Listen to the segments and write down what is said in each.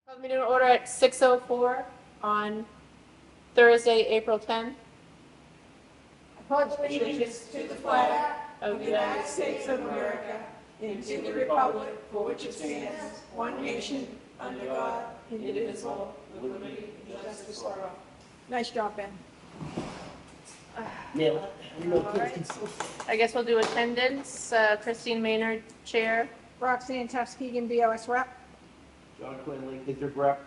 Call the meeting to order at 6:04 on Thursday, April 10th. Pledge allegiance to the flag of the United States of America and to the republic for which it stands, one nation, under God, indivisible, with liberty and justice for all. Nice job, Ben. All right. I guess we'll do attendance. Christine Maynard, Chair. Roxanne Tuskegee, BOS Rep. John Quinley, District Rep.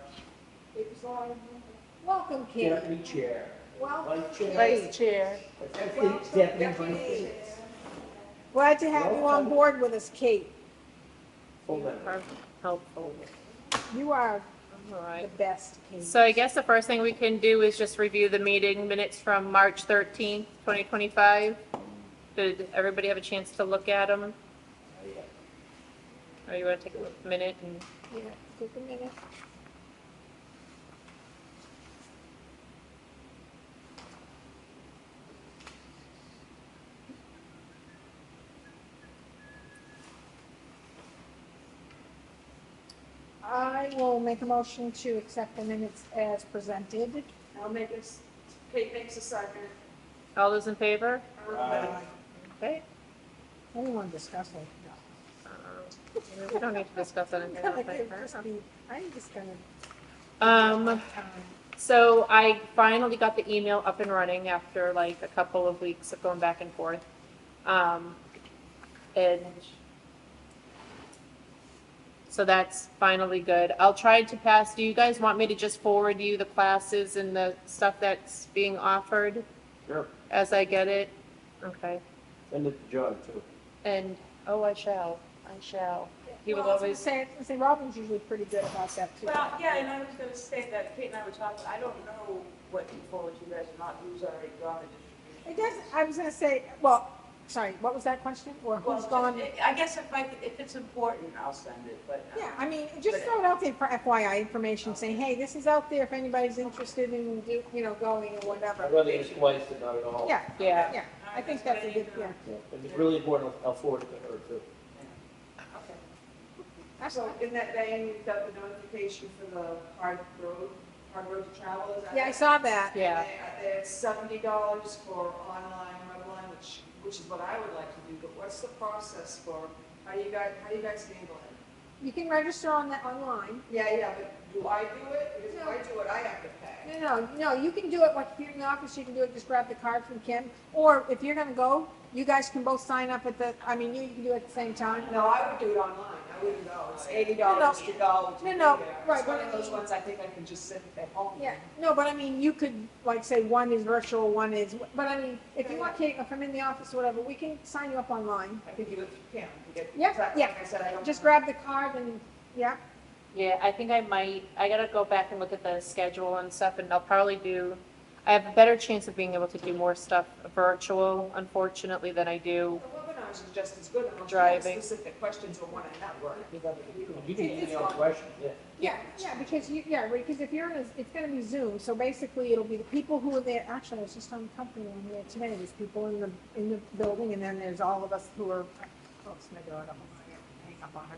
Welcome, Kate. Deputy Chair. Welcome, Vice Chair. Vice Chair. Deputy Vice Chair. Glad to have you on board with us, Kate. Full member. Are helpful. You are All the right. best, Kate. So I guess the first thing we can do is just review the meeting minutes from March 13th, 2025. Did everybody have a chance to look at them? Or you want to take a minute and Yeah, take a minute. I will make a motion to accept the minutes as presented. I'll make it, Kate makes a second. all those in favor? Okay. Anyone discuss it? We don't need to discuss anything. I don't think. I'm just gonna. Um, So I finally got the email up and running after like a couple of weeks of going back and forth. And so that's finally good. I'll try to pass. Do you guys want me to just forward you the classes and the stuff that's being offered Sure. as I get it? Okay. Send it to John, too. And, oh, I shall. He will Well, I was always, gonna say Robin's usually pretty good about that too. Well, yeah, and I was gonna say that Kate and I were talking, I don't know what you forward you guys, not who's already gone the It distribution. does, I was gonna say, well, sorry, what was that question? Or who's gone? I guess if it's important, I'll send it, but. Yeah, I mean, just throw it out there for FYI information, saying, hey, this is out there if anybody's interested in, going or whatever. I'd rather use twice than not at all. Yeah, yeah. yeah, I think that's a good, yeah. Yeah. If it's really important, I'll forward it to her, too. Okay. That's- So in that day, you got the notification for the hard road to travel, is that? Yeah, I saw that. yeah. It's $70 for online, Redline, which is what I would like to do, but what's the process for, how you guys handle it? You can register on that online. Yeah, but do I do it? Because if I do it, I have to pay. No, you can do it, like, if you're in the office, you can do it, just grab the card from Kim. Or if you're gonna go, you guys can both sign up at the, you can do it at the same time. No, I would do it online, I wouldn't go, it's $80 to go. No, right, It's one but- of those ones I think I can just sit at home. Yeah, no, but you could, like, say one is virtual, one is, but if you want, Kate, if I'm in the office or whatever, we can sign you up online. I think you can, Yeah, exactly, yeah. like I said, I don't. Just grab the card and, yeah, Yeah, I think I gotta go back and look at the schedule and stuff, and I'll probably I have a better chance of being able to do more stuff virtual, unfortunately, than I do. The webinars are just as good, unless you have Driving. specific questions or want to network. You can email questions, yeah. because if you're it's gonna be Zoom, so basically it'll be the people who are there, actually, I was just on the company one here today, there's people in the building, and then there's all of us who are, my door, I don't want to hang up on her.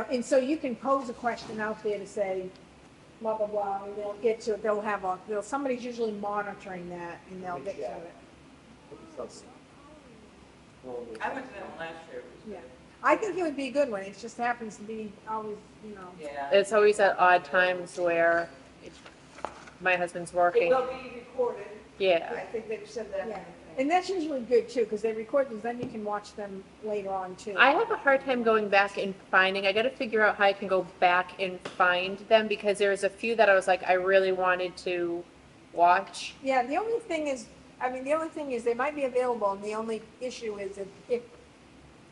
And so you can pose a question out there to say, blah, blah, blah, and they'll get to it, somebody's usually monitoring that, and they'll get to it. I went to that one last year. It was Yeah. good. I think it would be a good one, it just happens to be always, Yeah. It's always at odd times where my husband's It working. will be recorded. Yeah, I think they've said that. Yeah. And that's usually good too, because they record these, then you can watch them later on too. I have a hard time going back and finding. I got to figure out how I can go back and find them because there's a few that I was like I really wanted to watch. Yeah, the only thing is they might be available, and the only issue is if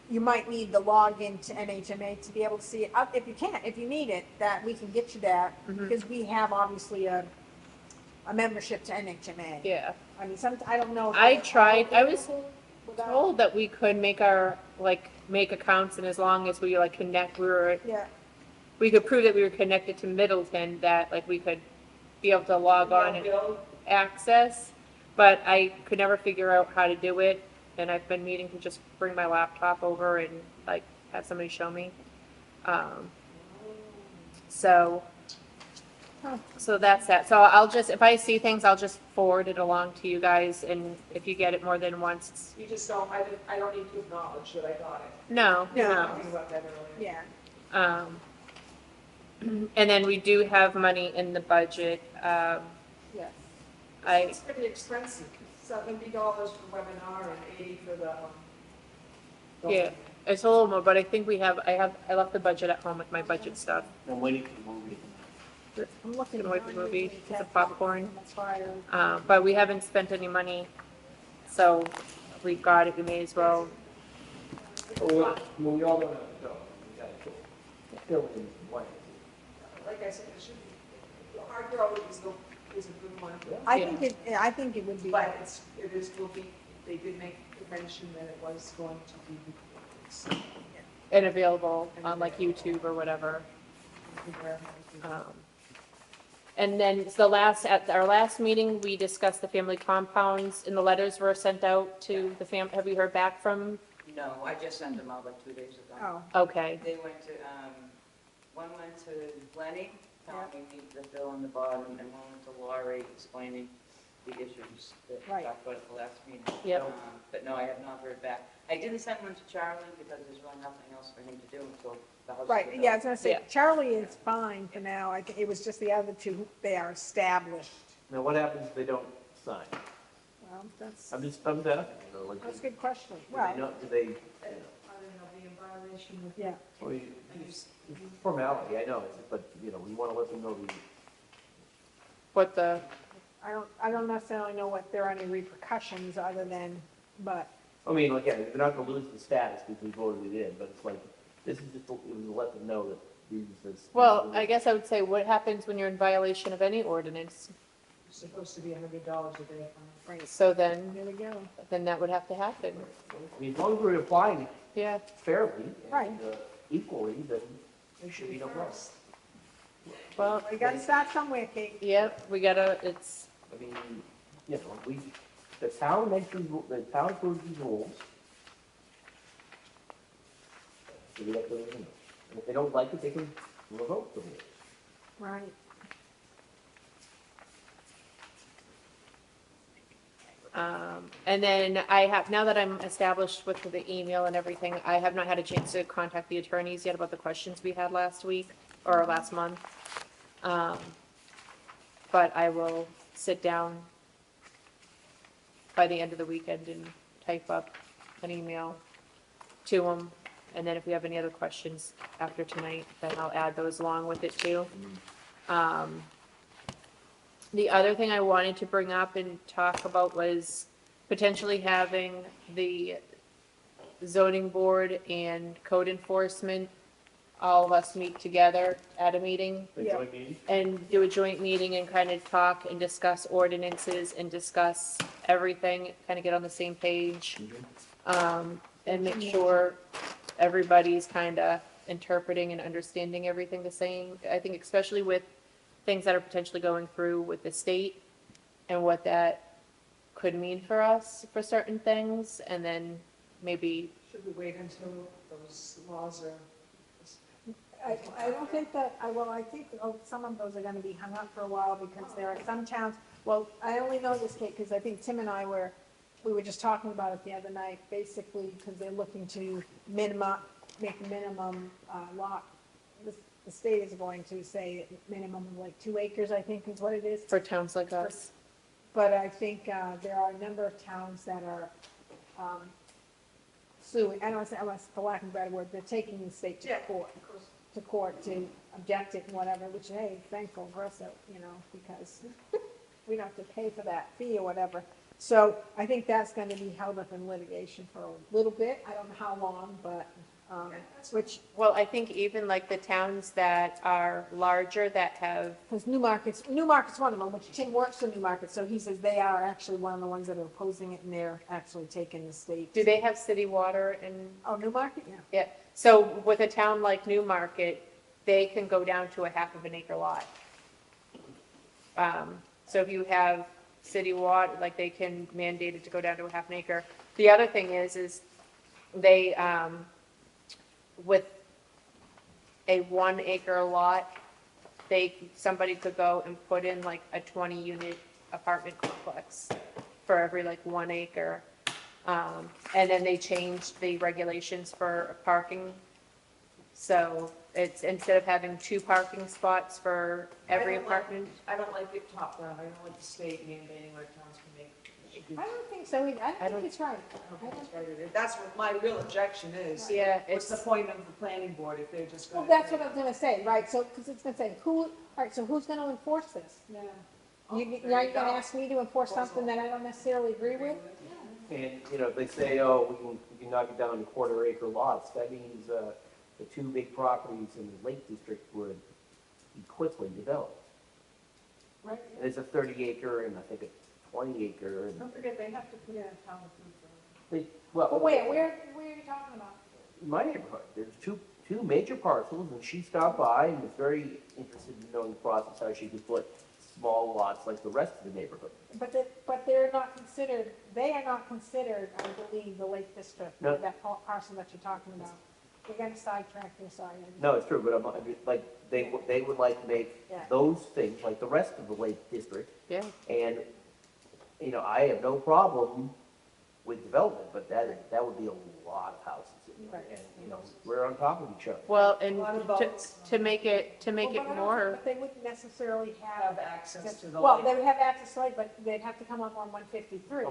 you might need the login to NHMA to be able to see it. If you need it, that we can get you that, because we have obviously a membership to NHMA. Yeah, I don't know. I tried. I was without- told that we could make make accounts, and as long as we connect, Yeah, we could prove that we were connected to Middleton, that we could be able to log on and access, but I could never figure out how to do it, and I've been meaning to just bring my laptop over and have somebody show me. So, Huh. so that's that. So I'll just, if I see things, I'll just forward it along to you guys, and if you get it more than once, it's, You just don't, I don't need to acknowledge that I got it. no, No. no. Talking about that earlier. Yeah, And then we do have money in the budget. yes. It's pretty expensive, $70 for webinar and 80 for the, Yeah, it's a little more, but I think I left the budget at home with my budget stuff. I'm waiting for the movie. I'm looking. Gonna wait for the movie, behind get the me, popcorn. that's fire. But we haven't spent any money, so if we got it, we may as well. Well, we all don't have to go. We gotta go. Fill in blanks. like I said, it should be, hard road is a good one. I think it would be. But will be, they did make the mention that it was going to be recorded. And available on like YouTube or whatever. And then at our last meeting, we discussed the family compounds, and the letters were sent out to the have you heard back from? No, I just sent them out like 2 days ago. Oh, Okay, They went to, one went to Lenny, telling me the bill on the bottom, and one went to Laurie explaining the issues that we Right. talked about at the last meeting. Yep. But no, I have not heard back. I didn't send one to Charlie because there's really nothing else for him to do until the house. is right, built. yeah, I was gonna say, Yeah. Charlie is fine for now, I think it was just the other two, they are established. Now, what happens if they don't sign? Well, that's I'm just asking, you know, like, a good question. do they Well, not, do they, I don't know, be in violation of. yeah, well, formality, I know, but, you know, we want to let them know the, what the, I don't necessarily know what there are any repercussions other than, but, I mean, again, they're not gonna lose the status because we voted it in, but it's like, this is just, it was to let them know that these is. well, I guess I would say, what happens when you're in violation of any ordinance? It's supposed to be $100 a day fine. right, So then there we go. that would have to happen. I mean, as long as we're applying Yeah, fairly Right. and equally, then there should be no problem. well, We gotta start somewhere, Kate. yep, I I mean, you know, the town makes the town approves these rules. So we have to, you know, and if they don't like it, they can revoke the rules. Right. And then now that I'm established with the email and everything, I have not had a chance to contact the attorneys yet about the questions we had last week, or last month. But I will sit down by the end of the weekend and type up an email to them. And then if we have any other questions after tonight, then I'll add those along with it too. The other thing I wanted to bring up and talk about was potentially having the zoning board and code enforcement, all of us meet together at a meeting The Yeah. joint meeting? and do a joint meeting and kind of talk and discuss ordinances and discuss everything, kind of get on the same page. And make sure everybody's kind of interpreting and understanding everything the same. I think especially with things that are potentially going through with the state and what that could mean for us for certain things, and then maybe, Should we wait until those laws are? I don't think that, I think some of those are gonna be hung up for a while because there are some towns, well, I only know this, Kate, because I think Tim and I we were just talking about it the other night, basically, because they're looking to make minimum lot. The state is going to say minimum of like 2 acres, I think is what it is. for towns like us. But I think there are a number of towns that are suing, I don't want, for lack of a better word, they're taking the state to court to object it and whatever, which, hey, thankful for us, you know, because we don't have to pay for that fee or whatever. So I think that's going to be held up in litigation for a little bit. I don't know how long, but, which, Well, I think even like the towns that are larger that have, because Newmarket's one of them, which Tim works for Newmarket, so he says they are actually one of the ones that are opposing it, and they're actually taking the state. do they have city water and, Oh, Newmarket, yeah. yeah, so with a town like Newmarket, they can go down to a half of an acre lot. So if you have city water, like they can mandate it to go down to a half an acre. The other thing is they, with a 1 acre lot, somebody could go and put in like a 20-unit apartment complex for every like 1 acre. And then they changed the regulations for parking. So it's, instead of having 2 parking spots for every I don't like- apartment. I don't like it top down, I don't like the state mandating what towns can make. I don't think so either. I I don't don't- think it's right. I don't think it's right either. That's what my real objection is. Yeah, What's it's, the point of the planning board if they're just Well, gonna? that's what I was gonna say, right, so, because it's gonna say, all right, so who's gonna enforce this? Yeah. Now you're gonna ask me to enforce something that I don't necessarily agree with? And, you know, if they say, oh, we can knock it down to 1/4 acre lots, that means, the 2 big properties in the Lake District would be quickly developed. Right. There's a 30 acre and I think a 20 acre and Don't forget, they have to put in a town approved. they, well. But where are you talking about? In my neighborhood, there's two major parcels, and she stopped by and was very interested in knowing the process, how she could put small lots like the rest of the neighborhood. But they're not considered, they are not considered, I believe, the Lake District, No. that parcel that you're talking about. We're gonna sidetrack this, sorry. No, it's true, but I mean, like, they would like to make Yeah. those things like the rest of the Lake District. yeah. And, you know, I have no problem with development, but that would be a lot of houses. Right. And, you know, we're on top of each other. Well, and A lot of to, votes. to make it Well, but I don't- more, But they wouldn't necessarily Have have. access to the Well, lake. they would have access to it, but they'd have to come up on 153.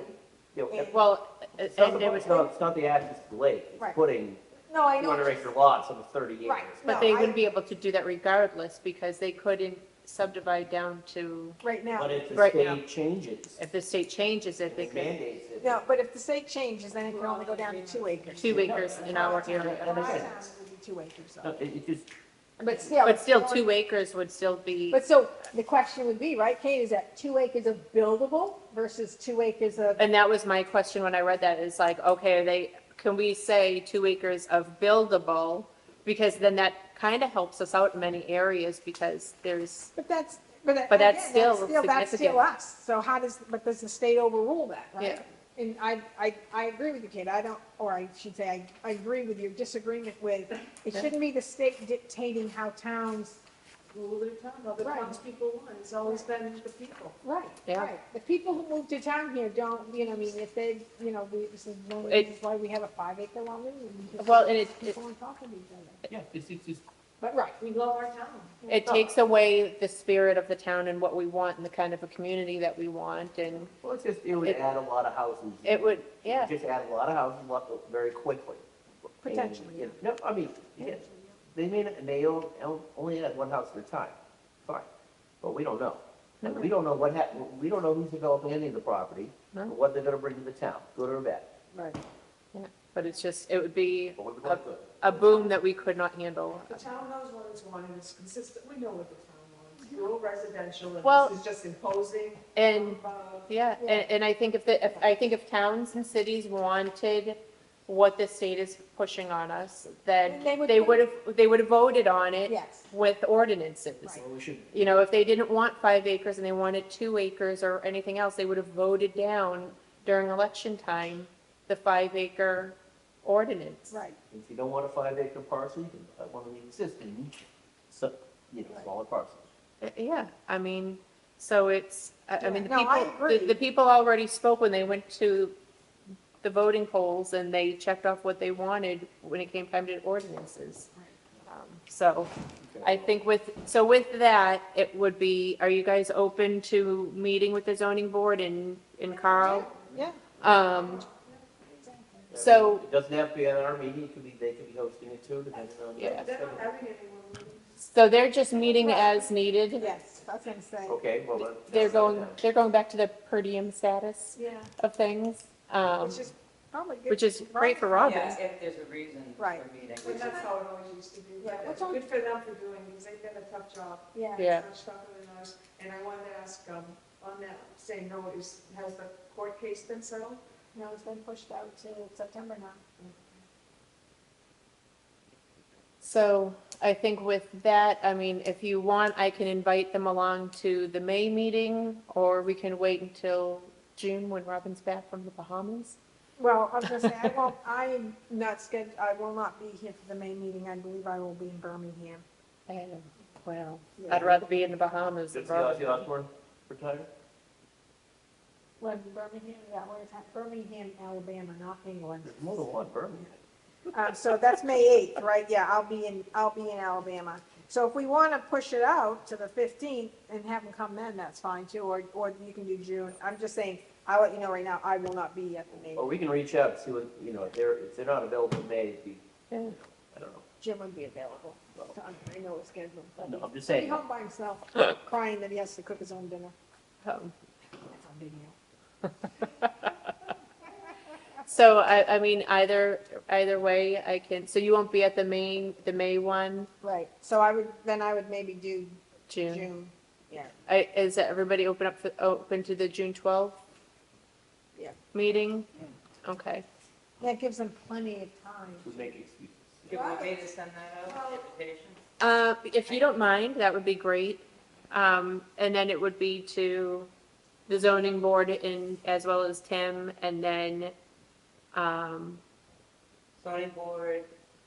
You know, well, it's not and the- it was, it's not the access to the lake, it's Right. putting No, I know. 200 acre lots on 30 acres. Right. but No, they I- wouldn't be able to do that regardless because they couldn't subdivide down to, Right now. But if the Right now. state changes, if the state changes it, they it could, mandates it. No, but if the state changes, then it can only go down to 2 acres. 2 acres in our area. That makes sense. Towns would be 2 acres, No, though. it just, But still. But still, it's 2 acres would still be, But so, the question would be, right, Kate, is that 2 acres of buildable versus 2 acres of, and that was my question when I read that, is like, okay, can we say 2 acres of buildable? Because then that kind of helps us out in many areas because there's, but that's that's again, still that's still significant. us. So how does the state overrule that, right? Yeah. And I agree with you, Kate, I don't, or I should say, I agree with your disagreement with, it Yeah. shouldn't be the state dictating how towns, Rule their town, all the Right. townspeople want, it's always been the people. right, Yeah. right. The people who move to town here don't, I mean, if they, this is one of the It- reasons why we have a 5 acre lot, and well, and it, people on top of each other. yeah, it's just, But, right, We love our town. it takes away the spirit of the town and what we want and the kind of a community that we want, and well, it's just, it would It- add a lot of houses. it would, It yeah. would just add a lot of houses very quickly. Potentially, And, you know, no, I mean, yeah, they may, they only add 1 house at a time, fine, but we don't know. And we don't know we don't know who's developing any of the property, or No. what they're gonna bring to the town, good or bad. right. But it's just, it would be But we would like good. a boom that we could not handle. The town knows what it's wanting, it's consistent, we know what the town wants. Rural residential, Well- and this is just imposing. And, uh, yeah, and I think if towns and cities wanted what the state is pushing on us, then Then they would have voted on it Yes. with ordinances. Right. Well, we should, You know, if they didn't want 5 acres and they wanted 2 acres or anything else, they would have voted down during election time, the 5 acre ordinance. Right. if you don't want a 5 acre parcel, you can have one of the existing, so, smaller parcels. Yeah, I mean, so it's, I mean, the Yeah, no, I people, agree. the people already spoke when they went to the voting polls and they checked off what they wanted when it came time to ordinances. So I think with that, it would be, are you guys open to meeting with the zoning board and Carl? Yeah. So- It doesn't have to be at our meeting, they could be hosting it too, depending on. Yeah. They're not having anyone. So they're just meeting as needed? Yes, I was gonna say. Okay, well, then. They're going back to the per diem status Yeah. of things, Which is probably good. which is great for Robin. Yeah, if there's a reason for Right. meeting. But that's how it always used to be. Yeah, But what's on- Good for them for doing, because they've done a tough job. Yeah. Yeah. Much tougher than ours. And I wanted to ask, on that same note, has the court case been settled? No, it's been pushed out to September now. So I think with that, I mean, if you want, I can invite them along to the May meeting, or we can wait until June when Robin's back from the Bahamas. Well, I was gonna say, I'm not scheduled, I will not be here for the May meeting. I believe I will be in Birmingham. And Well, Yeah. I'd rather be in the Bahamas than Did Ozzy Birmingham. Osbourne retire? What, Birmingham, yeah, where is that? Birmingham, Alabama, not England. There's more than one, Birmingham. So that's May 8th, right? Yeah, I'll be in Alabama. So if we want to push it out to the 15th and have them come then, that's fine too, or you can do June. I'm just saying, I'll let you know right now, I will not be at the May. Or we can reach out and see what, you know, if they're not available in May, it'd be, Yeah. I don't know. Jim would be available. I know his schedule. No, I'm just He'll be saying. home by himself, crying that he has to cook his own dinner. Um, That's on video. So I mean, either way, I can, so you won't be at the May one, Right, so I would maybe do June? June, yeah. Is everybody open to the June 12th? Yeah. Meeting? Okay. That gives them plenty of time. We make excuses. Do you want me to send that out, invitation? If you don't mind, that would be great. And then it would be to the zoning board as well as Tim, and then,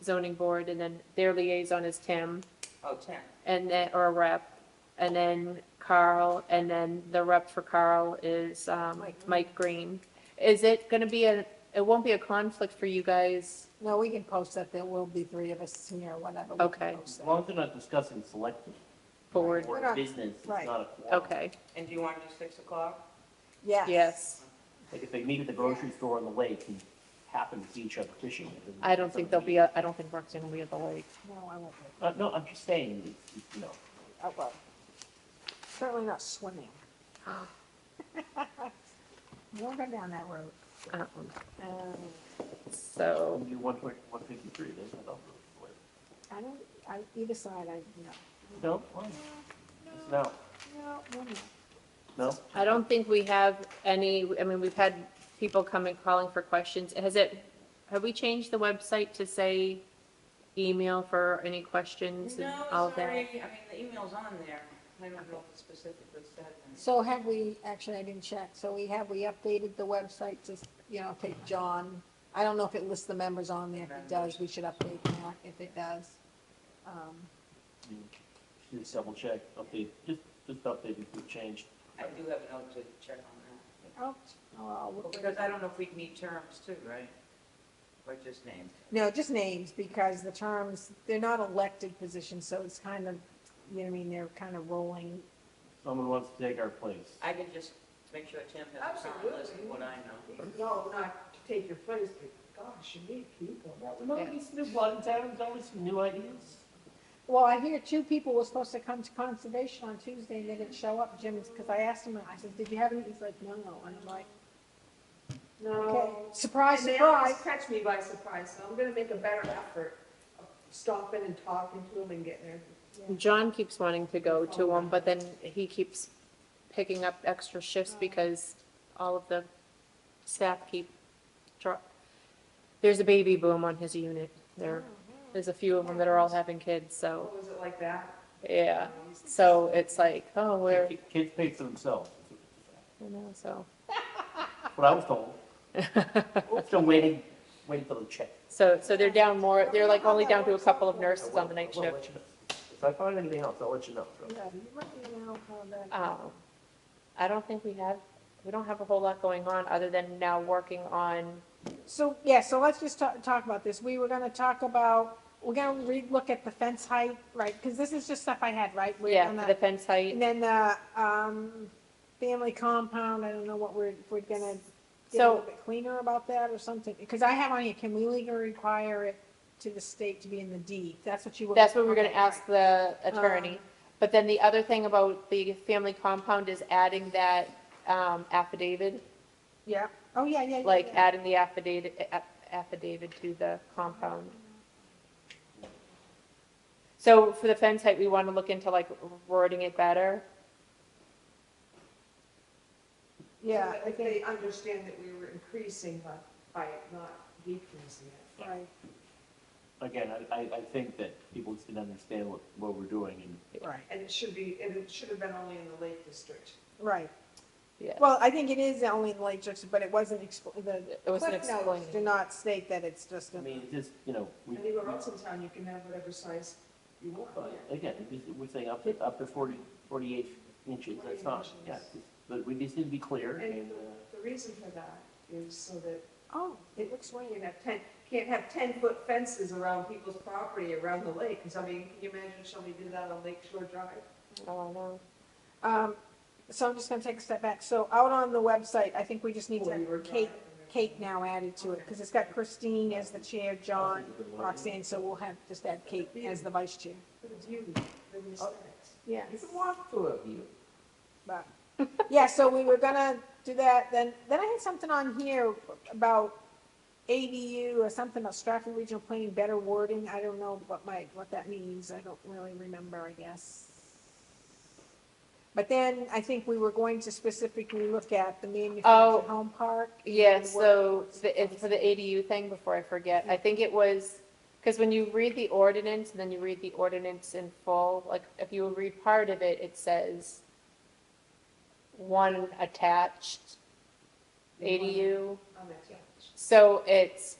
Zoning board, and then their liaison is Tim, oh, 10. and then, or a rep, and then Carl, and then the rep for Carl is, Mike Green. Is it gonna be it won't be a conflict for you guys? No, we can post that, there will be 3 of us here, whatever. We can Okay. post As that. long as they're not discussing select Board? We're or not- business, it's right. not a quorum. Okay, And do you want to do 6 o'clock? yes. Like if they meet at the grocery store on the lake and happen to see each other fishing. it doesn't- I don't think I don't think Mark's gonna be at the lake. No, I won't. No, I'm just saying, you know, Oh, well. Certainly not swimming. Won't go down that road. Um, Um, So, you 153, then I don't really. I don't, either side, No, fine. No, no, no. I don't think we have any, I mean, we've had people come and calling for questions. Have we changed the website to say email for any questions and No, all of that? sorry, I mean, the email's on there. I don't know if it's specifically said. So have we, actually, I didn't check, so we updated the website to, take John. I don't know if it lists the members on there. If it does, we should update that if it does. Just double check, update, just update if we've changed. I do have a note to check on I'll that. look Because I don't know if we need terms too, right? Or just names? No, just names, because the terms, they're not elected positions, so it's kind of, you know what I mean, they're kind of rolling. Someone wants to take our place. I can just make sure Tim has a current list of what I know. No, not to take your place, but gosh, you need people. No, it's new blood in town, there's always some new ideas. Well, I hear 2 people were supposed to come to conservation on Tuesday, and they didn't show up, Jim, because I asked him, I said, did you have any? He's like, no, and I'm like, okay, No. surprise, And they surprise. always catch me by surprise, so I'm gonna make a better effort of stopping and talking to them and getting there. John keeps wanting to go to them, but then he keeps picking up extra shifts because all of the staff there's a baby boom on his unit. There's a few of them that are all having kids, so, Oh, is it like that? yeah. So it's like, oh, we're, Kids pay for themselves. so. That's what I was told. Still waiting for the check. So they're down more, they're like only down to a couple of nurses on the night I will shift. let you know. If I find anything else, I'll let you know. Yeah, you let me know how that. I don't think we don't have a whole lot going on other than now working on, So, yeah, so let's just talk about this. We were gonna talk about, we're gonna look at the fence height, right? Because this is just stuff I had, right? We're yeah, gonna- for the fence height. And then the, family compound, I don't know what if we're gonna get a So- little bit cleaner about that or something. Because I have on here, can we legally require it to the state to be in the deed? That's what you were. That's what we're gonna okay, ask the attorney. Um, But then the other thing about the family compound is adding that affidavit, Yeah, oh, yeah, yeah. like yeah. adding the affidavit to the compound. So for the fence height, we want to look into like wording it better. Yeah, So that I if think, they understand that we were increasing by not decreasing it. right, Again, I think that people just didn't understand what we're doing and right, And it should have been only in the Lake District. right. Yeah. Well, I think it is only in Lake District, but it wasn't, the It wasn't Cliff Notes explained. do not state that it's just I a, mean, it just, you know, we. Anywhere else in town, you can have whatever size You will find, again, we're saying up to 48 inches, that's fine, yeah. But we just need to be clear And and, the reason for that is so that Oh, it looks right. can't have 10-foot fences around people's property around the lake, because I mean, can you imagine somebody did that on Lake Shore Drive? Oh, no. So I'm just gonna take a step back. So out on the website, I think we just need Or you were to Kate, driving. Kate now added to it, because it's got Christine as the chair, John, Roxanne, so we'll have, just add Kate as the vice chair. For the beauty, for the aesthetics. Yeah. you can walk through it, you. But, yeah, so we were gonna do that, then I had something on here about ADU or something about Stratford Regional Planning, better wording, I don't know what that means, I don't really remember, I guess. But then I think we were going to specifically look at the manufactured home park. Yeah, so it's for the ADU thing, before I forget, I think it was, because when you read the ordinance and then you read the ordinance in full, like, if you read part of it, it says one attached ADU, Unattached. so it's,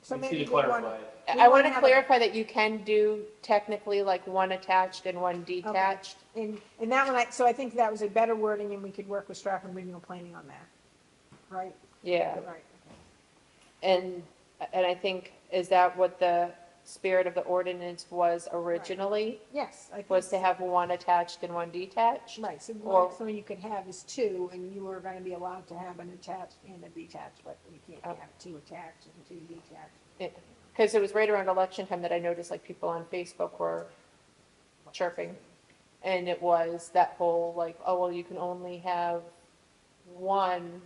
So We maybe need to we want, clarify it. We I wanna want to have a- clarify that you can do technically like one attached and one detached. and that one, so I think that was a better wording, and we could work with Stratford Regional Planning on that, right? Yeah, Right. and I think, is that what the spirit of the ordinance was originally? Yes, I think. Was to have one attached and one detached? Right, so or- something you could have is two, and you are gonna be allowed to have an attached and a detached, but you can't Okay. have two attached and two detached. Because it was right around election time that I noticed like people on Facebook were chirping. And it was that whole like, oh, well, you can only have one.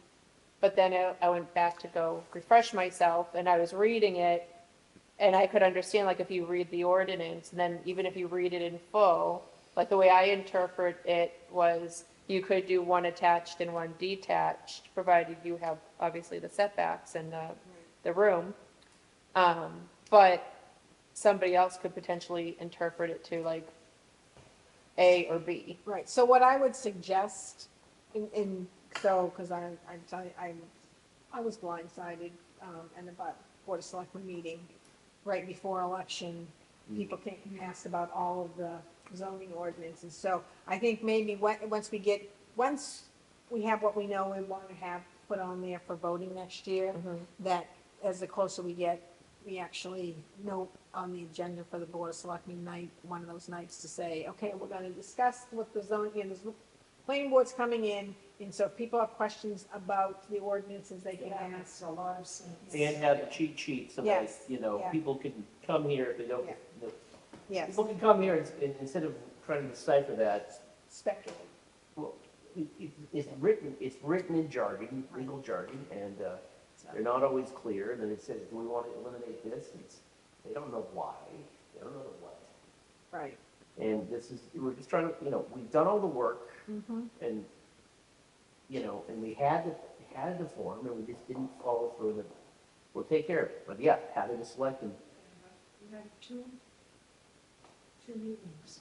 But then I went back to go refresh myself and I was reading it. And I could understand, like, if you read the ordinance, and then even if you read it in full, like the way I interpret it was you could do one attached and one detached, provided you have obviously the setbacks and the room. But somebody else could potentially interpret it to like A or B. Right, so what I would suggest, because I was blindsided, and about Board of Selectmen meeting right before election, people came and asked about all of the zoning ordinances, so I think maybe once we have what we know we want to have put on there for voting next year, that as the closer we get, we actually note on the agenda for the Board of Selectmen night, one of those nights to say, okay, we're gonna discuss what the zoning, and the planning board's coming in, and so if people have questions about the ordinances, they can That ask. makes a lot of sense. And have a cheat sheet, so that, Yes, yeah. people can come here if they don't, Yeah. Yes, people can come here and instead of trying to decipher that, speculate. well, it's written in jargon, legal jargon, and, they're not always clear, and then it says, do we want to eliminate this? They don't know why, they don't know the what. Right. And we're just trying to, we've done all the work, Mm-hmm. and, and we had the form, and we just didn't follow through, and we'll take care of it. But yeah, having a select and, We had two meetings.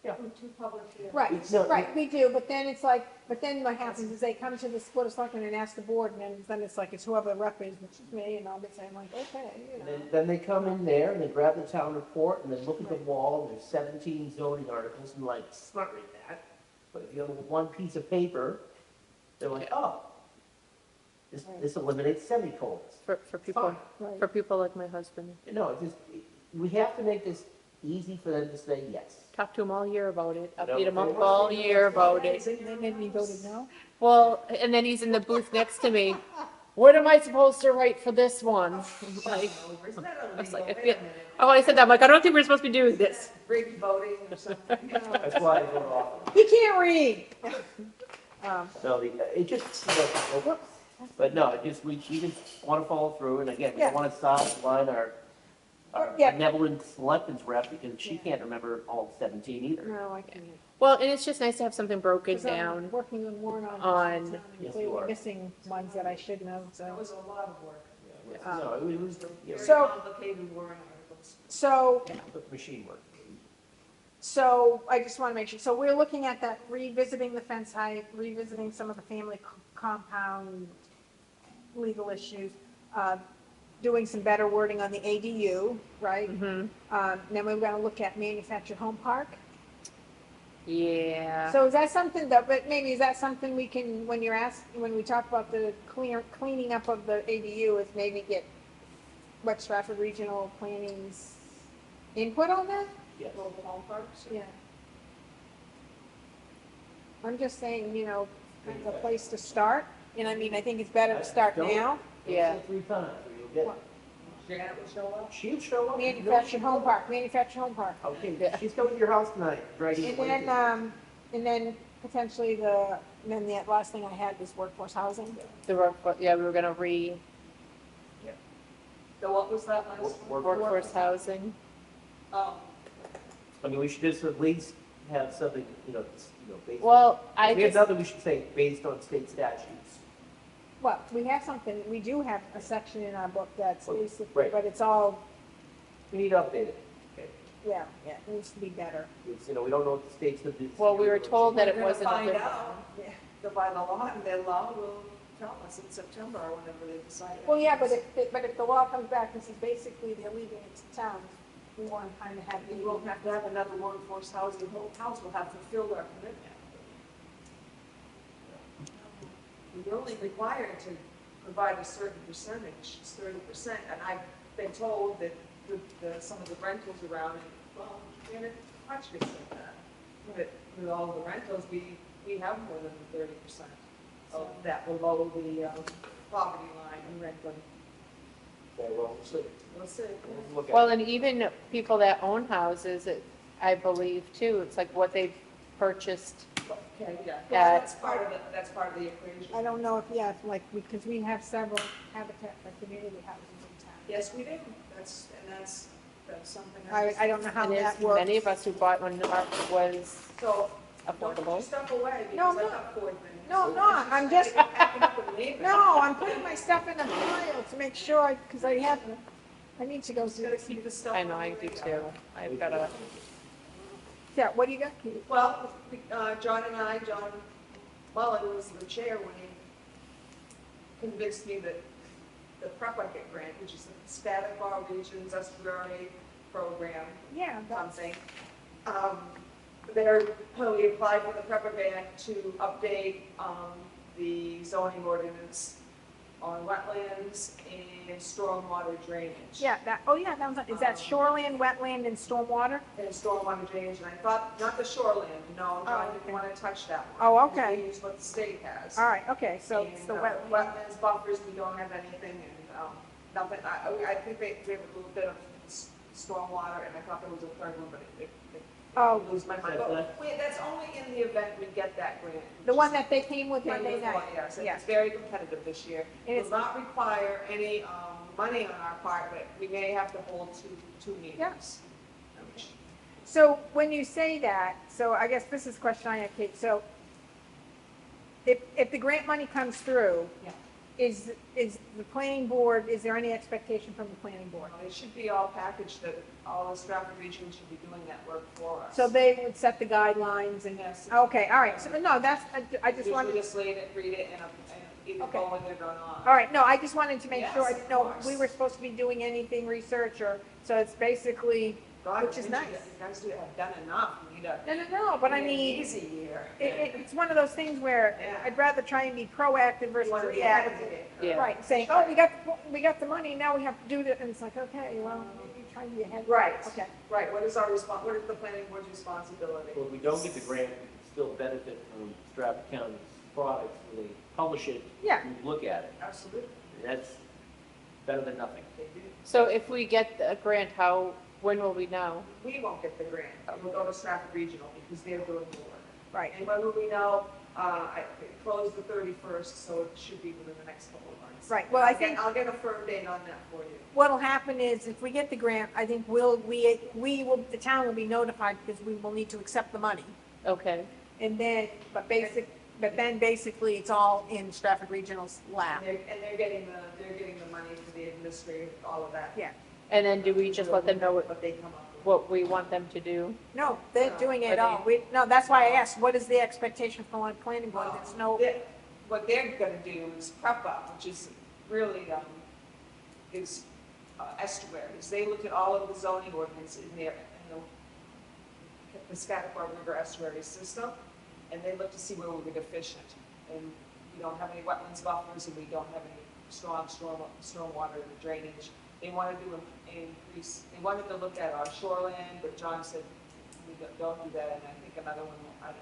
Yeah. Two public hearings. Right, No, right, we do, but then it's like, but then what happens is they come to the Board of Selectmen and ask the board, and then it's like, it's whoever the rep is, which is me, and I'll be saying like, okay, then they come in there, and they grab the town report, and they look at the wall, and there's 17 zoning articles, and like, smart read that. But if you have one piece of paper, they're like, oh, this eliminates semicolons. For people, Right. for people like my husband. No, we have to make this easy for them to say yes. Talk to him all year about it. No, Update him they all year about it. They made me voted no? Well, and then he's in the booth next to me. What am I supposed to write for this one? Like, Is that I was illegal? like, Wait a minute. oh, I said that. I'm like, I don't think we're supposed to be doing this. Rigged voting or something. That's why I vote off. He can't read. No, it just, but no, we just want to follow through, and again, we don't want to sideline our Yeah. benevolent selectmen's rep, because she can't remember all 17 either. No, I can't. Well, and it's just nice to have something broken 'Cause I'm down. working on warrant On- articles, and Yes, clearly you are. missing ones that I should know, That so. was a lot of work. No, it was, Very So- complicated warrant articles. So, machine work. so I just want to make sure, so we're looking at that, revisiting the fence height, revisiting some of the family compound legal issues. doing some better wording on the ADU, right? Mhm. Then we're gonna look at manufactured home park. Yeah. So is that something that, but maybe is that something we can, when you're asked, when we talk about the cleaning up of the ADU, is maybe get what Stratford Regional Planning's input on that? Yes. Mobile home parks? Yeah. I'm just saying, you know, kind of a place to start, and I mean, I think it's better to start Don't- now. don't Yeah. say 3 times, or you'll get, What? Janet will show up? she'll show up. Manufactured home park, manufactured home park. Okay, Yeah. she's coming to your house tonight, right here. And then potentially then the last thing I had was workforce housing. The yeah, we were gonna The what was that last one? workforce housing. Oh, I mean, we should just at least have something, based. Well, I If we have just, nothing, we should say based on state statutes. Well, we have something, we do have a section in our book that's Well, basically, right. but it's all, We need to update it. Okay. yeah, it needs to be better. It's, we don't know what the state's gonna do. well, we were told that it we're gonna wasn't a find good. out by the law, and then law will tell us in September or whenever they decide. Well, yeah, but if the law comes back and says basically they're leaving it to towns, we want to kind of have. We won't have to have another workforce housing, the whole house will have fulfilled our commitment. We're only required to provide a certain percentage, it's 30%, and I've been told that some of the rentals around, well, in a much bigger than that. But with all the rentals, we have more than 30% of that below the poverty line in rental. Okay, well, we'll see. We'll see. We'll look at Well, it. and even people that own houses, I believe too, it's like what they've purchased. Okay, yeah, Yeah. that's part of the equation. I don't know if, yeah, it's like, because we have several Habitat for Community houses in town. Yes, we do, that's something. I don't know how And that there's works. many of us who bought when the market was So, don't put affordable. your stuff away, No, because I no. got 4 things. No, I'm not. I'm just- Packing up and leaving. No, I'm putting my stuff in a pile to make sure, because I need to go Just through gotta this. keep the stuff. I know, on I the do radar. too. I've got a, Yeah, what do you got, Katie? Well, John Mullen was the chair when he convinced me that the Prep Bucket Grant, which is the Static Bar Regions Estuary Program, Yeah, that's, something. We applied for the Prep Grant to update the zoning ordinance on wetlands and stormwater drainage. yeah, that was, is that shoreland, wetland, and stormwater? And stormwater drainage, and I thought, not the shoreland, no, Oh, I okay. didn't want to touch that one. Oh, because okay. We use what the state has. All right, okay, so it's the And, wetland. Wetlands buffers, we don't have anything, and, nothing, I think we have a little bit of stormwater, and I thought there was a third one, but Oh. I lose my mind. But that's only in the event we get that grant. The one that they came with Came Monday before, night. Yes, and Yeah. it's very competitive this year. And It it's- will not require any, money on our part, but we may have to hold two meetings. So when you say that, so I guess this is a question I have, Kate, so if the grant money comes through, Yeah. is the planning board, is there any expectation from the planning board? It should be all packaged, that all the Stratford region should be doing that work for us. So they would set the guidelines and, Yes. okay, all right, so, no, that's, I just Usually wanted, just read it and either Okay. go with it or not. all right, no, I just wanted to make sure, I Yes, didn't of know course. we were supposed to be doing anything research or, so it's basically, God, which is you nice. guys have done enough, you need a. no, but I you need an mean, Easy year. it's one of those things where Yeah. I'd rather try and be proactive You versus want to be ahead of reactive. the game. Yeah. Right, saying, oh, we got the money, now we have to do it, and it's like, okay, well, maybe try to be ahead. Right. Okay, Right, what is what is the planning board's responsibility? Well, if we don't get the grant, we can still benefit from Stratford County's products when they publish it. Yeah. We look at it. Absolutely, And that's better than nothing. they do. so if we get a grant, when will we know? We won't get the grant, we'll go to Stratford Regional because they're doing the work. right. And when will we know? It closed the 31st, so it should be within the next couple of months. Right, well, I think- I'll get a firm date on that for you. What'll happen is, if we get the grant, I think we will, the town will be notified because we will need to accept the money. Okay, And then, but then basically it's all in Stratford Regional's lap. And they're getting the money for the administrative, all of that. Yeah. and then do we just let them know What they come up with. what we want them to do? No, they're doing it Are all. No, that's why I asked, what is the expectation from our planning board? There's no, What they're gonna do is prep up, which is really, is estuaries. They look at all of the zoning ordinances in there, the Scottsboro River estuary system, and they look to see where we're deficient. And we don't have any wetlands buffers, and we don't have any stormwater drainage. They wanted to increase, they wanted to look at our shoreline, but John said, we don't do that, and I think another one,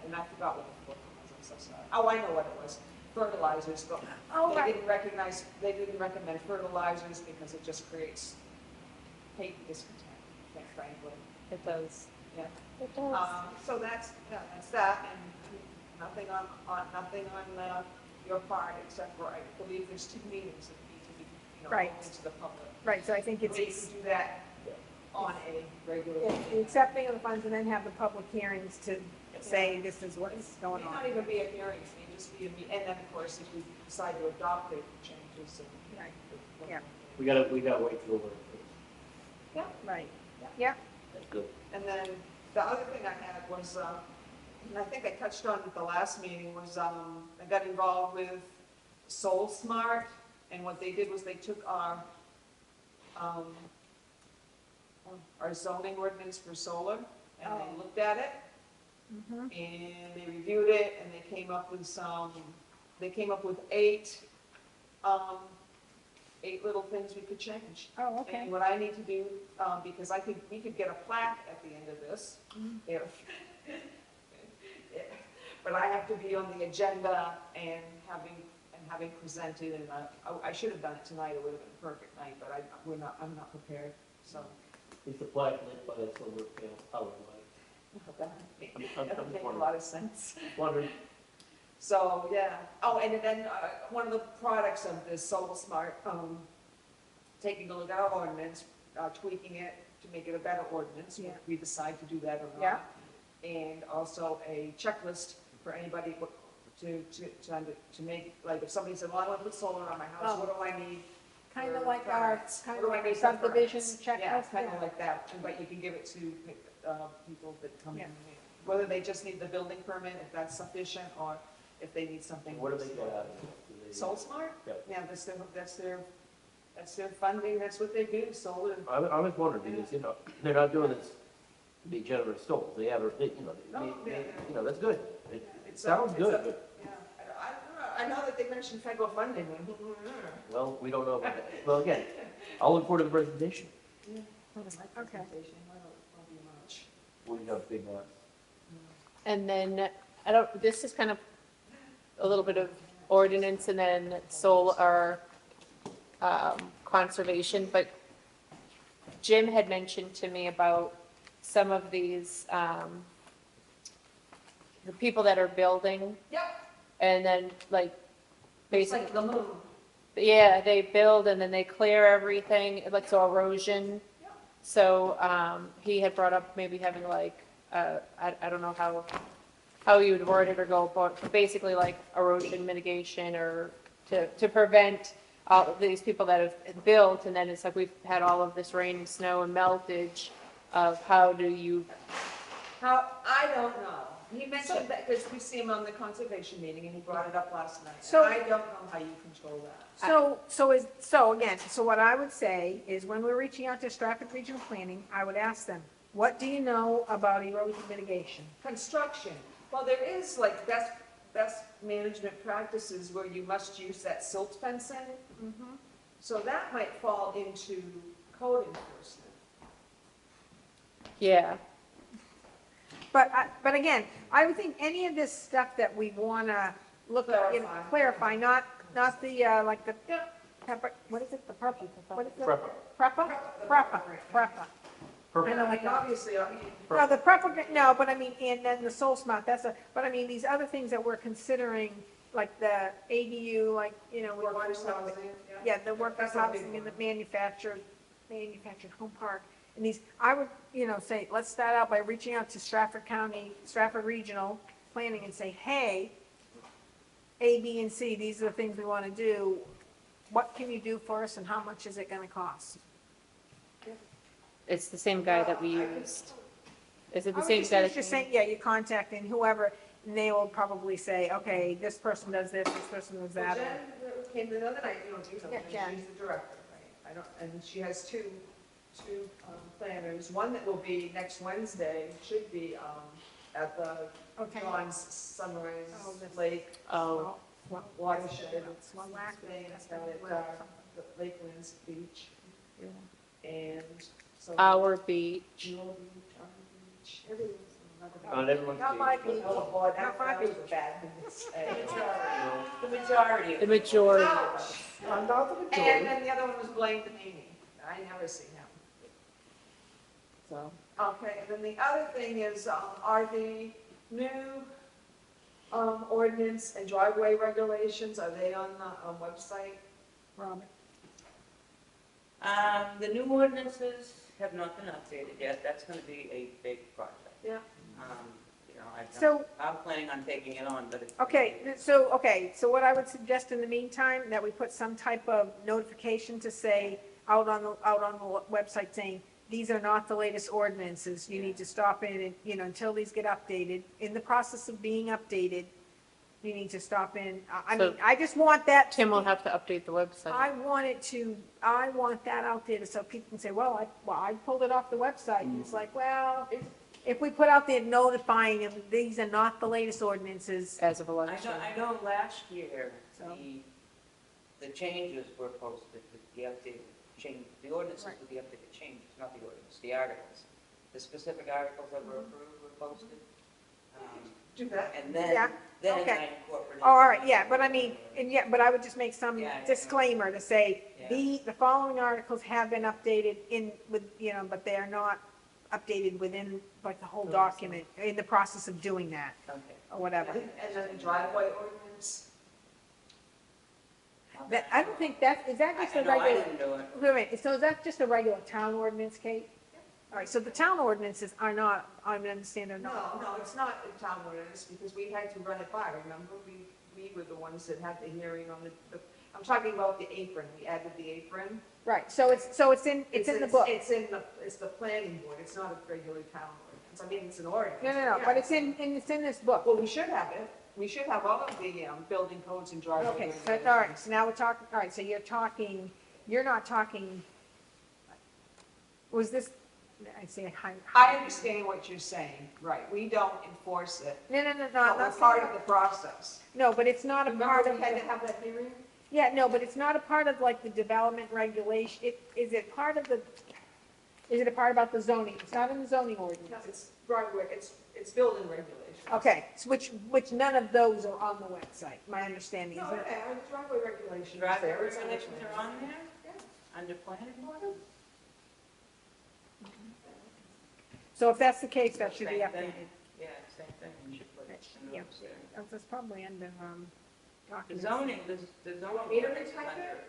and I forgot what the fourth one was, I'm so sorry. Oh, I know what it was, fertilizers, but Oh, they right. didn't recommend fertilizers because it just creates hate and discontent, quite frankly. It does. Yeah. It does. So that's that, and nothing on your part, except for, I believe there's 2 meetings that need to be, Right. open to the public. Right, so I think We can it's do that on a regular. the accepting of the funds and then have the public hearings to say this is what's It going may on. not even be a hearing, it may just be and then, of course, if we decide to adopt it, changes and. Right. Yeah. We gotta wait till we're, Yeah, Right, yeah, that's good. and then the other thing I had was, and I think I touched on it at the last meeting, was, I got involved with Soul Smart, and what they did was they took our zoning ordinance for solar, and Oh. they looked at it, mhm, and they reviewed it, and they came up with eight little things we could change. oh, okay. And what I need to do, because we could get a plaque at the end of this, if, but I have to be on the agenda and having presented, and I should have done it tonight, it would have been a perfect night, but I'm not prepared, so. Is the plaque lit by a solar panel powered light? That I'm would make a wondering. lot of sense. Wondering, So, yeah. Oh, and then one of the products of this Soul Smart, taking a look at our ordinance, tweaking it to make it a better ordinance, Yeah. if we decide to do that or Yeah. not. And also a checklist for anybody to make, like, if somebody said, well, I want to put solar on my house, Oh. what do I need? Kind of for like our, permits? kind What of do I like need a for subdivision permits? checklist. Yeah, kind of like that, but you can give it to people that come in. Yeah. Whether they just need the building permit, if that's sufficient, or if they need something. what do they get out of it? Do they- Soul Smart? Yep. Yeah, that's their funding, that's what they do, solar. I was wondering, because, they're not doing this to be generous souls, they have, that's good. It sounds good, but, Yeah, I know that they mentioned federal funding. well, we don't know about that. Well, again, I'll look forward to the presentation. Okay. We have big ones. And then, this is kind of a little bit of ordinance and then solar, conservation, but Jim had mentioned to me about some of these, the people that are building Yep, and then like, it's basically, like the moon. yeah, they build and then they clear everything, like, so erosion. Yep. So, he had brought up maybe having like, I don't know how you would word it or go, but basically like erosion mitigation or to prevent all of these people that have built, and then it's like we've had all of this rain and snow and meltage of how do you, I don't know. He mentioned that, because we see him on the conservation meeting, and he brought it up last night. So- I don't know how you control that. So what I would say is when we're reaching out to Stratford Regional Planning, I would ask them, what do you know about erosion mitigation? Construction, well, there is like best management practices where you must use that silt fencing. So that might fall into code enforcement. yeah. But again, I would think any of this stuff that we want to look at, clarify, not the, like the, pepper, what is it, the purple? What is it? Prepper. Prepper? Prepper. Perfect. I know, like, Obviously, no, the prepper, no, but I mean, and then the Soul Smart, but I mean, these other things that we're considering, like the ADU, like, we want workforce to, housing, yeah, the workers' That's a big housing and the one. manufactured home park. And these, I would, say, let's start out by reaching out to Stratford Regional Planning and say, hey, A, B, and C, these are the things we want to do. What can you do for us and how much is it going to cost? It's the same guy that we used. Is it the I same would guy that? just saying, yeah, you're contacting whoever, and they will probably say, okay, this person does this person does Well, that. Jen came the other night, Yeah, Jen. she's the director, I don't, and she has two planners, one that will be next Wednesday, should be, at the Okay. John's Sunrise Oh, this- Lake Oh, watershed. Well, whack. Thing, it's down at, the Lakelands Beach, and so. our beach. Your beach, our beach, everyone's On everyone's Not beach. my beach. Oh, boy, Not my that was a beach. bad thing to say. The majority of The majority. Ouch. I'm not the And majority. then the other one was Blaine Panini. I never seen him. So, Okay, and then the other thing is, are the new, ordinance and driveway regulations, are they on the, website? Robin. The new ordinances have not been updated yet. That's going to be a big project. Yeah. You know, So- I'm planning on taking it on, but it's. Okay, so what I would suggest in the meantime, that we put some type of notification to say, out on the website saying, these are not the latest ordinances, you need to stop in and, you know, until these get updated. In the process of being updated, you need to stop in. I So- mean, I just want that. Tim will have to update the website. I want that out there so people can say, well, I pulled it off the website. And it's like, well, if we put out there notifying them, these are not the latest ordinances. As of I election. know last year, So- the changes were posted, the updated change, the ordinances Right. with the updated changes, not the ordinance, the articles. The specific articles that were approved were posted. Do that. And Yeah, then okay. I incorporated. Oh, all right, yeah, but I mean, but I would just make some Yeah, yeah. disclaimer to say, Yeah. the following articles have been updated but they are not updated within, like, the whole document, in the process of doing that, Okay. or whatever. And then the driveway ordinance, That, I don't think is that just a No, I regular, didn't do it. wait a minute, so is that just a regular town ordinance, Kate? All right, so the town ordinances are not, I understand are not. no, it's not a town ordinance, because we had to run it by, remember? We were the ones that had the hearing on I'm talking about the apron, we added the apron. Right, so it's in the book. It's the planning board, it's not a regular town ordinance, I mean, it's an ordinance. No, but it's in this book. Well, we should have it, we should have all of the, building codes and driveway Okay, regulations. so, all right, so now we're talking, all right, so you're not talking, was this, I say, I understand what you're saying, right, we don't enforce it, No, I'm but not we're saying, part of the process. no, but it's not a part Remember of, we had to have that hearing? yeah, no, but it's not a part of like the development regulation, is it a part about the zoning? It's not in the zoning No, ordinance. it's driveway, it's building regulations. Okay, so which none of those are on the website, my understanding is No, that. driveway regulations. Driveway there, it's on the regulations plan. are on there? Yeah. Under planning board? So if that's the case, that should be Same thing. updated. Yeah, same thing, you should put it in Yeah. those there. That's probably under, The documents. zoning, the zoning. Want me to ordinance is retype under it?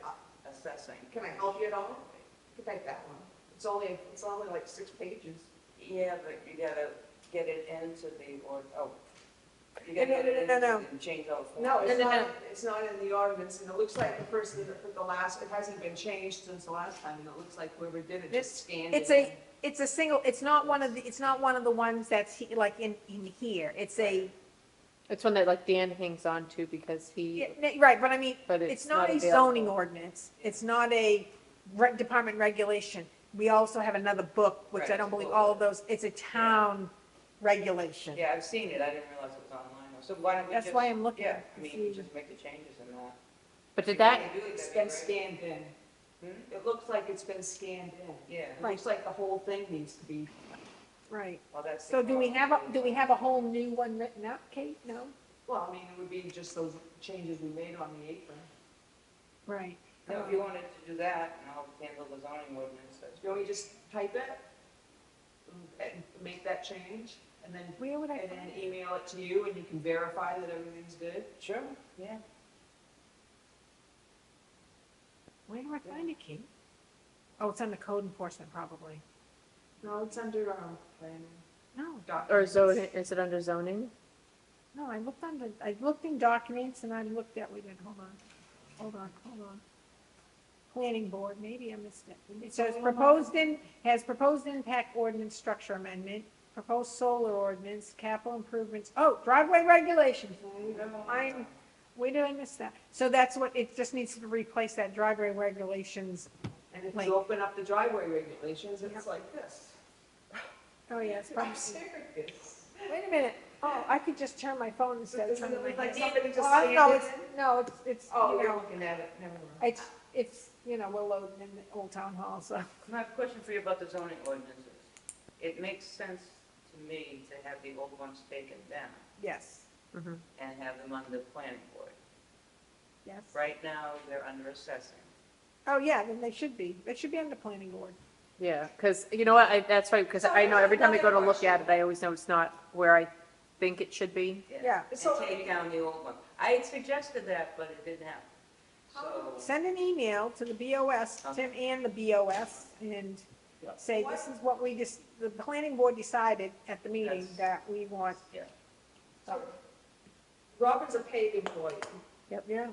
Assessing. Can I help you at all? You can take that one. It's only like 6 pages. Yeah, but you gotta get it into the, you No, gotta no, get it no, into no. and change all the. No, forms. it's not in the ordinance, and it looks like the person that put it hasn't been changed since the last time, and it looks like whoever did it just scanned it. It's a single, it's not one of the ones that's like in here. It's a, It's one that like Dan hangs on to because he, right, but I mean, But it's it's not not a zoning available. ordinance. It's not a department regulation. We also have another book, which I Right, don't believe it's a all book. of those, it's a town regulation. Yeah, I've seen it, I didn't realize it was online. So why don't we just? That's why I'm looking Yeah, to I mean, see. just make the changes in that. but did If that, you do it, It's that'd been be scanned in. great. Hmm? It looks like it's been scanned in. Yeah, It looks like the whole thing needs to be, Right. well, that's. the So do we problem. have a whole new one written up, Kate? No? well, I mean, it would be just those changes we made on the apron. Right. No, if you wanted to do that, and I'll handle the zoning ordinance, that's. You want me to just type it? And make that change, and then Where would I and find then it? email it to you, and you can verify that everything's good? Sure, yeah. Where do I find it, Kate? Oh, it's under code enforcement, probably. No, it's under, planning No, or documents. zoning, is it under zoning? no, I looked in documents and I looked at, hold on. Planning board, maybe I missed it. It says has proposed impact ordinance structure amendment, proposed solar ordinance, capital improvements, driveway regulations. Where did I miss that? So that's what, it just needs to replace that driveway regulations And if Like- you open up the driveway regulations, it's like this. Oh, yeah, it's I'm probably, serious. wait a minute, oh, I could just turn my phone instead of Doesn't turning it my look like head. somebody just Well, no, scanned it's, it? no, it's, Oh, you you're know, looking at it, never mind. it's, you know, we're loading in the old town hall, so. I have a question for you about the zoning ordinances. It makes sense to me to have the old ones taken down Yes, Mhm. and have them under the planning board. yes. Right now, they're under assessing. Oh, yeah, then they should be under planning board. Yeah, because you know what, that's right, because I know every time I go to look at it, I always know it's not where I think it should be. Yeah. And So- take down the old one. I had suggested that, but it didn't happen. So, Send an email to the BOS, Tim and the BOS, and Yeah. say, this is what we just, the planning board decided at the meeting Yes. that we want. yeah. Robin's a paid employee. Yeah.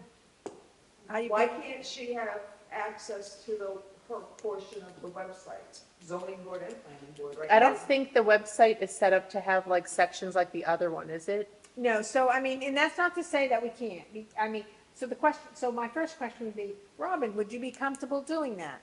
How you Why get- can't she have access to her portion of the website, zoning board and planning board, right? I don't now? think the website is set up to have like sections like the other one, is it? No, so I mean, and that's not to say that we can't. I mean, so the question, so my first question would be, Robin, would you be comfortable doing that?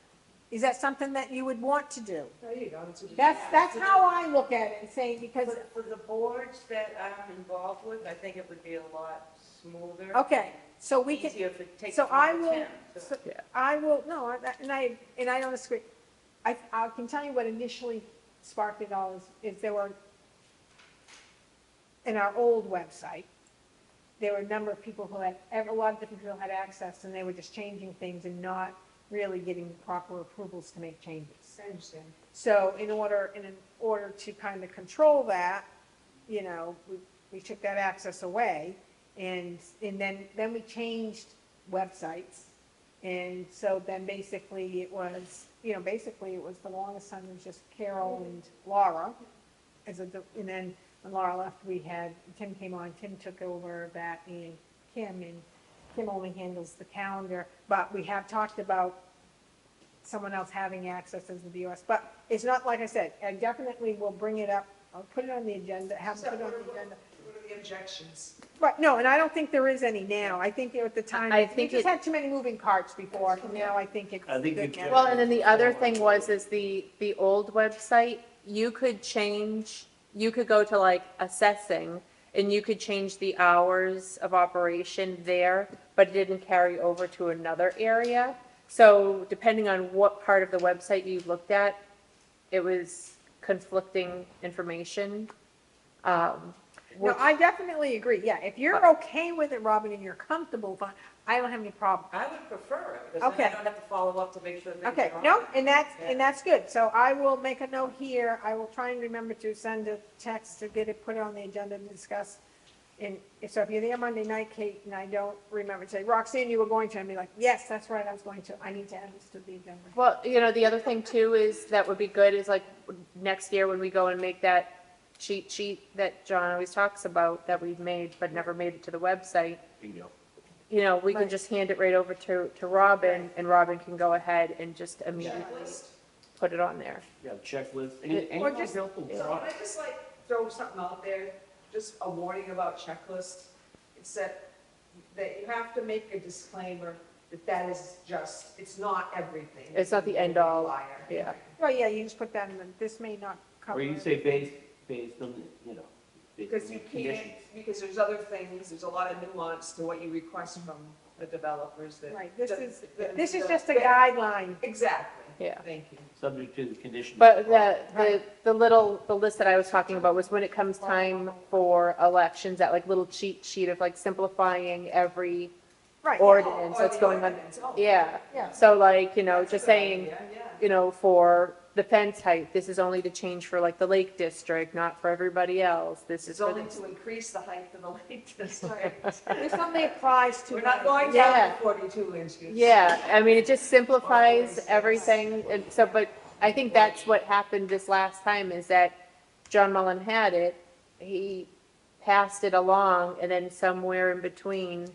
Is that something that you would want to do? There you go. That's how I look at it and say, because, For the boards that I'm involved with, I think it would be a lot smoother. okay, so we can, Easier if it takes so it I from will, 10 to- so Yeah. I will, no, and I don't disagree. I can tell you what initially sparked it all is there were, in our old website, there were a number of people who had, a lot of different people had access, and they were just changing things and not really getting the proper approvals to make changes. I understand. So in order to kind of control that, you know, we took that access away, and then we changed websites. And so then basically it was, you know, for the longest time, it was just Carol and Laura. And then when Laura left, Tim came on, Tim took over that, and Kim only handles the calendar. But we have talked about someone else having access as the BOS. But it's not, like I said, I definitely will bring it up, I'll put it on the agenda, have So it put it what on are the agenda. what are the objections? Right, no, and I don't think there is any now. I think at the time, I we think just it- had too many moving parts before, and now I think it's I think good you now. Well, and then the other thing is the old website, you could go to like assessing, and you could change the hours of operation there, but it didn't carry over to another area. So depending on what part of the website you looked at, it was conflicting information. No, I definitely agree, yeah. If you're okay with it, Robin, and you're comfortable, fine, I don't have any problem. I would prefer it, because then Okay. I don't have to follow up to make sure things Okay, are on. no, and that's good. So I will make a note here. I will try and remember to send a text to get it put on the agenda to discuss. And so if you're there Monday night, Kate, and I don't remember, say, Roxanne, you were going to, I'd be like, yes, that's right, I was going to. I need to add this to the agenda. Well, you know, the other thing too is that would be good is like next year when we go and make that cheat sheet that John always talks about that we've made but never made it to the website. Bingo. You know, we can Right. just hand it right over to Robin, and Robin can go ahead and just immediately Checklist? put it on there. Yeah, checklist. Or just- So can I just like throw something out there, just a warning about checklists? It's that you have to make a disclaimer that is just, it's not everything. It's not the end all, Required. yeah. Oh, yeah, you just put that in, this may not cover. Or you say based on, you know, based Because on you the can't, conditions. because there's other things, there's a lot of nuance to what you request from the developers that. Right, this is the- just a guideline. Exactly. Yeah. Thank you. Subject to the conditions. But Right. the list that I was talking about was when it comes time for elections, that like little cheat sheet of like simplifying every Right, yeah. ordinance Oh, that's the going on. ordinance. Oh, Yeah, Yeah. so like, you know, that's a just good saying, idea, yeah. you know, for the fence height, this is only to change for like the Lake District, not for everybody else. This is It's for only the. to increase the height of the lake district. This only applies to. We're not going Yeah. down to 42 inches. Yeah, I mean, it just simplifies everything, and so, but I think that's what happened this last time, is that John Mullen had it, he passed it along, and then somewhere in between,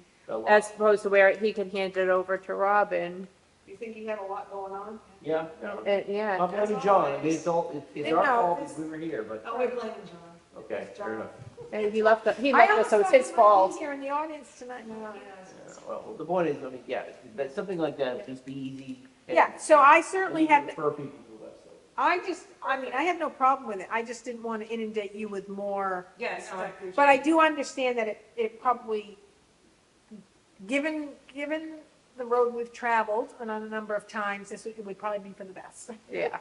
as opposed to where he could hand it over to Robin, You think he had a lot going on? Yeah. and, yeah. I'm blaming John. I mean, it's our No, fault this- that we were here, but, Oh, we're blaming John. okay, fair enough. And he left, us, I so it's almost his thought fault. you might be here in the audience tonight. No. Yeah, well, the point is, I mean, yeah, that something like that would just be easy, Yeah, so I certainly And you have, refer people to the website. I mean, I have no problem with it, I just didn't want to inundate you with more. Yeah, no, I appreciate But I it. do understand that it probably, given the road we've traveled and on a number of times, it would probably be for the best. Yeah.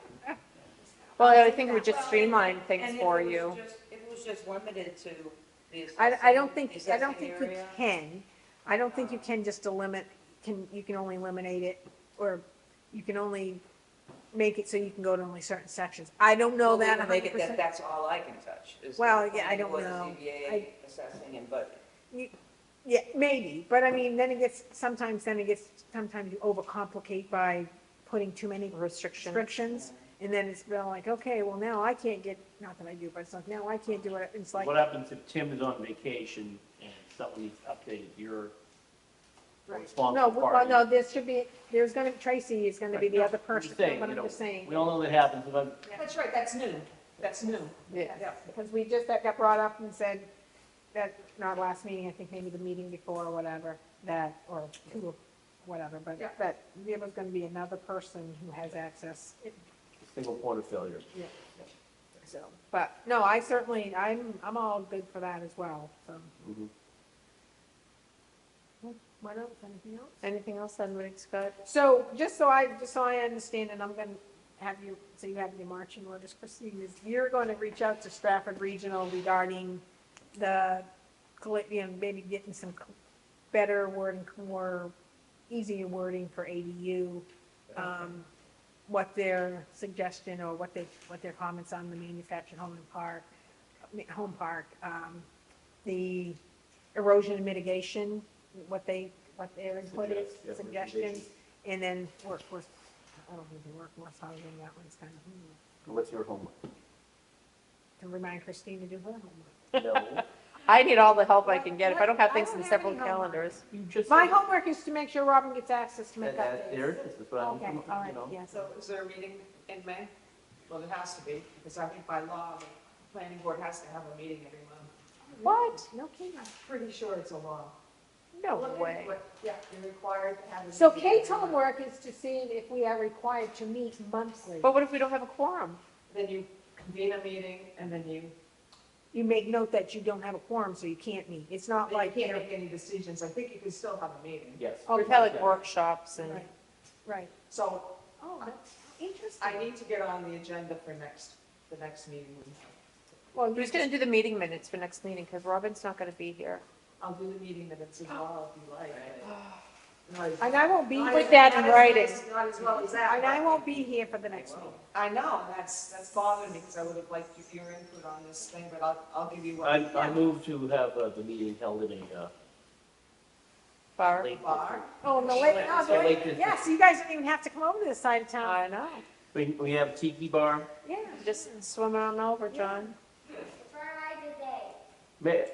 Well, I think we just Well, streamline and things if for it was you. if it was just limited to the I don't assessing think you area, can, I don't think you can just you can only eliminate it, or you can only make it so you can go to only certain sections. I don't know well, we that can make it 100%. that that's all I can touch, is the Well, yeah, I planning don't board, the know. ZBA, assessing and budget. Yeah, maybe, but I mean, sometimes you overcomplicate by putting too many restrictions, and then it's been like, okay, well, now I can't get, not that I do, but it's like, now I can't do it, it's like. What happens if Tim is on vacation and something needs updated, you're Right. responsible No, well, party? no, Tracy is gonna be the other person, I'm saying, but you I'm know, just saying. we all know that happens, but That's right, that's new, that's new. Yeah. Yeah, because that got brought up and said, that, not last meeting, I think maybe the meeting before or whatever, or two, or whatever, but Yeah. that there was gonna be another person who has access, single point of failure. so. But, no, I'm all good for that as well, so. Mhm. What else, anything else? Anything else on Rick Scott? So, just so I understand, and I'm gonna have you, so you have your marching orders, Christine, is you're gonna reach out to Stratford Regional regarding the, maybe getting some better wording, more easier wording for ADU, what their suggestion or what their comments on the manufactured home park, the erosion mitigation, what their input is, Suggest, yeah, suggestions, recommendations. and then workforce, I don't think the workforce housing, that one's kind of, What's your homework? to remind Christine to do her homework. No, I need all the help I can get. If I don't have I things don't in have several any homework. calendars. you just. My said- homework is to make sure Robin gets access to make There updates. it is, that's what I'm, Okay, all right, you know. yes. So is there a meeting in May? Well, it has to be, because I think by law, the planning board has to have a meeting every month. What? No kidding. Pretty sure it's a law. No Look into way. it. Yeah, you're required to have a. So meeting Kate's every month. homework is to see if we are required to meet monthly. But what if we don't have a quorum? Then you convene a meeting, and then you You make note that you don't have a quorum, so you can't meet. It's not you like, can't make any decisions. I think you can still have a meeting. Yes. We've had like workshops and, Right, right. So Oh, that's I interesting. need to get on the agenda for the next meeting. Well, who's gonna do the meeting minutes for next meeting? Because Robin's not gonna be here. I'll do the meeting minutes as well if you like. Not as- And I won't be, not Put as- that not in as writing. nice, Not as well as that. and I won't be here for the next meeting. I know, that's bothering me, because I would have liked your input on this thing, but I'll give you what. I move to have the meeting held in a Bar. late Bar? Oh, and the lake, no, the Lake lake, District. yes, you guys don't even have to come over to this side of town. I know. We have tiki bar. Yeah. Just swim on over, John.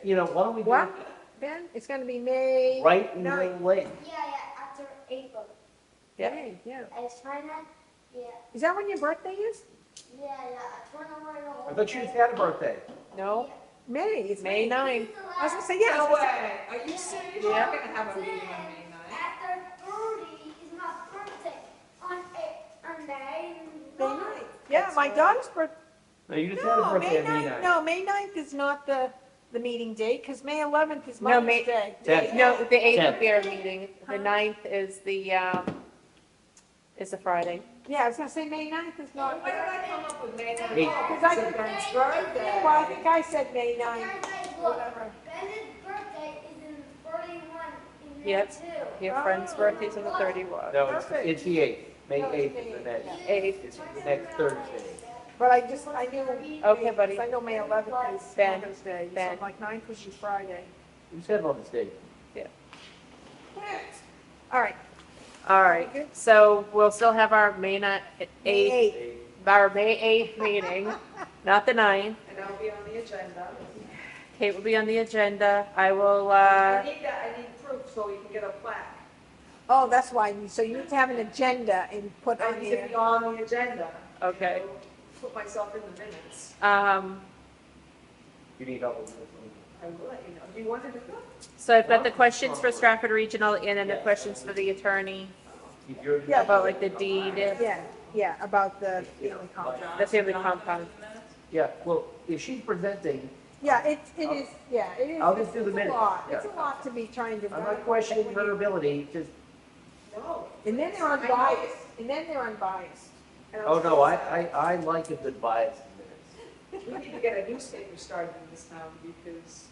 You know, why don't we do What, it Ben? It's gonna be May. right in the Ninth. lake? Yeah, after April. Yeah. May, yeah. It's fine then? Yeah, Is that when your birthday is? yeah, 21 I thought you just had a birthday. No, May, it's May May. 9th. I was gonna say, yeah. I was No gonna say- way, are you serious? Yeah. You're not gonna have a meeting on May 9th? After 30 is my birthday on May May 9th. 9th. Yeah, That's my right. daughter's birthday. No, you just had a No, birthday May at May 9th, 9th. no, May 9th is not the meeting date, because May 11th is No, Mother's Day. Tenth. No, the 8th Tenth. will be our meeting. The 9th is the a Friday. Yeah, I was gonna say May 9th is Why not. did I come up with May 9th? Eight. Because I- It's a Ben's birthday. Well, I think I said May 9th, Guys, look, whatever. Ben's birthday is in 31 in May Yep. too. Your friend's birthday's on the 31st. No, Perfect. it's the 8th. May No, it's 8th May is the 8th, next, yeah. 8th. it's the next Thursday. But I knew. Okay, buddy. 'cause I know May 11th is Ben, Mother's Day, so Ben. like 9th would be Friday. You said on this date. All right, All right, so we'll still have our May 8th, May 8th. our May 8th meeting, not the 9th. And I'll be on the agenda. Kate will be on the agenda. I will, I need proof so we can get a plaque. Oh, that's why, so you need to have an agenda and put I on need to there. be on the agenda. Okay. Put myself in the minutes. You need help with this one. I will let you know. Do you want to do that? So I've got the questions for Stratford Regional and then the questions for the attorney. If you're. Yeah. About like the deed, Yeah, about the family compound. the family compound. Yeah, well, if she's presenting, Yeah, it is, it is. I'll just do the It's a minutes, lot. yeah. It's a lot to be trying to. I'm not questioning her ability, just, No. And then they're unbiased, and then they're unbiased. And oh, no, I like a good bias in minutes. We need to get a newspaper started in this town because,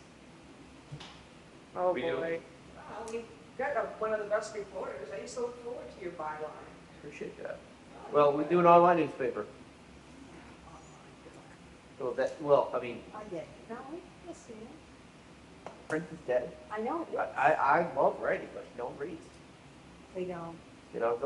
Oh, We do. boy. we've got one of the best reporters. I used to look forward to your byline. Appreciate that. Well, we do an online newspaper. So that, well, I mean, I get it. No, listen, print is dead. I know, I love writing, but no one reads. they don't. You know,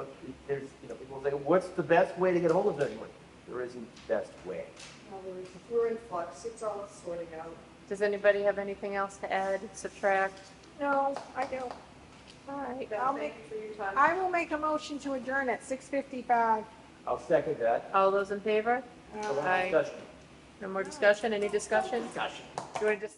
there's, people say, what's the best way to get hold of anyone? There isn't best way. No, there isn't. We're in flux. It's all sorting out. Does anybody have anything else to add, subtract? No, I don't. All right. I'll Thank you for your time. I will make a motion to adjourn at 6:55. I'll second that. All those in favor? So, Aye. discussion. No more discussion? Any discussion? Discussion. Do you want to just?